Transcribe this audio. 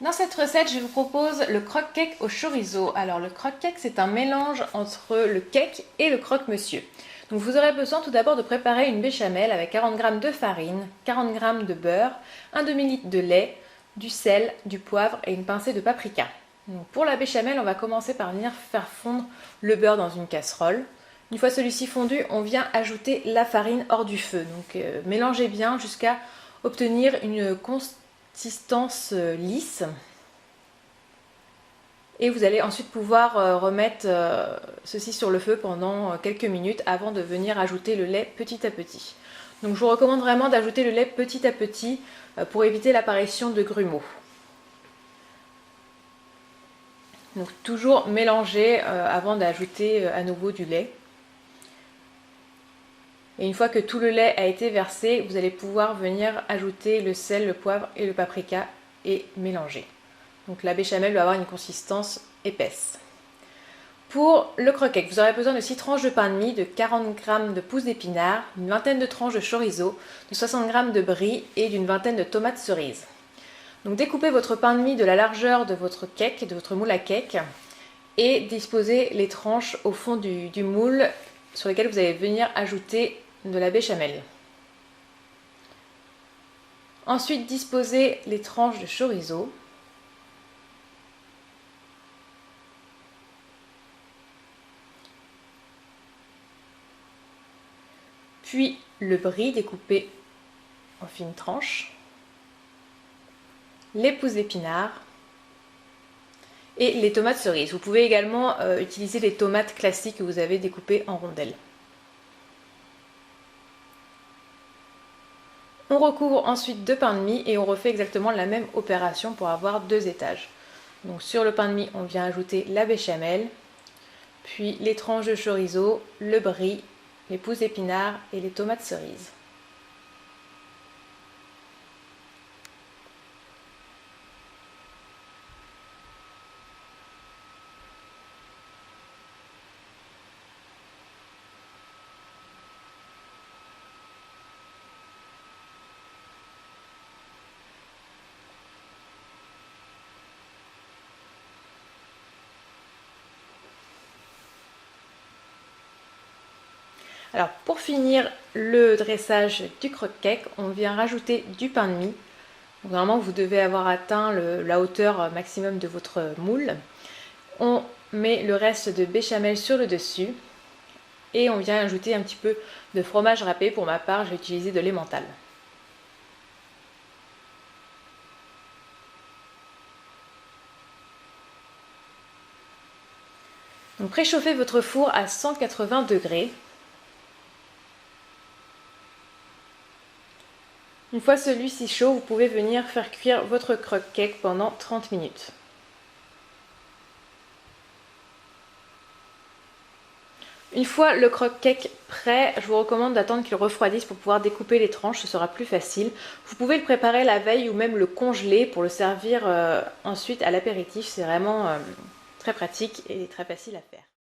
Dans cette recette, je vous propose le croque-cake au chorizo. Alors le croque-cake, c'est un mélange entre le cake et le croque-monsieur. Donc vous aurez besoin tout d'abord de préparer une béchamel avec 40 g de farine, 40 g de beurre, un demi-litre de lait, du sel, du poivre et une pincée de paprika. Donc pour la béchamel, on va commencer par venir faire fondre le beurre dans une casserole. Une fois celui-ci fondu, on vient ajouter la farine hors du feu. Donc mélangez bien jusqu'à obtenir une consistance lisse. Et vous allez ensuite pouvoir remettre ceci sur le feu pendant quelques minutes avant de venir ajouter le lait petit à petit. Donc je vous recommande vraiment d'ajouter le lait petit à petit pour éviter l'apparition de grumeaux. Donc toujours mélanger avant d'ajouter à nouveau du lait. Et une fois que tout le lait a été versé, vous allez pouvoir venir ajouter le sel, le poivre et le paprika et mélanger. Donc la béchamel doit avoir une consistance épaisse. Pour le croque-cake, vous aurez besoin de 6 tranches de pain de mie, de 40 g de pousses d'épinards, une vingtaine de tranches de chorizo, de 60 g de brie et d'une vingtaine de tomates cerises. Donc découpez votre pain de mie de la largeur de votre cake, de votre moule à cake, et disposez les tranches au fond du moule sur lesquelles vous allez venir ajouter de la béchamel. Ensuite, disposez les tranches de chorizo. Puis le brie découpé en fines tranches, les pousses d'épinards et les tomates cerises. Vous pouvez également utiliser les tomates classiques que vous avez découpées en rondelles. On recouvre ensuite de pain de mie et on refait exactement la même opération pour avoir 2 étages. Donc sur le pain de mie, on vient ajouter la béchamel, puis les tranches de chorizo, le brie, les pousses d'épinards et les tomates cerises. Alors pour finir le dressage du croque-cake, on vient rajouter du pain de mie. Donc, normalement vous devez avoir atteint la hauteur maximum de votre moule. On met le reste de béchamel sur le dessus et on vient ajouter un petit peu de fromage râpé. Pour ma part, j'ai utilisé de l'emmental. Donc préchauffez votre four à 180 degrés. Une fois celui-ci chaud, vous pouvez venir faire cuire votre croque-cake pendant 30 minutes. Une fois le croque-cake prêt, je vous recommande d'attendre qu'il refroidisse pour pouvoir découper les tranches, ce sera plus facile. Vous pouvez le préparer la veille ou même le congeler pour le servir ensuite à l'apéritif, c'est vraiment très pratique et très facile à faire.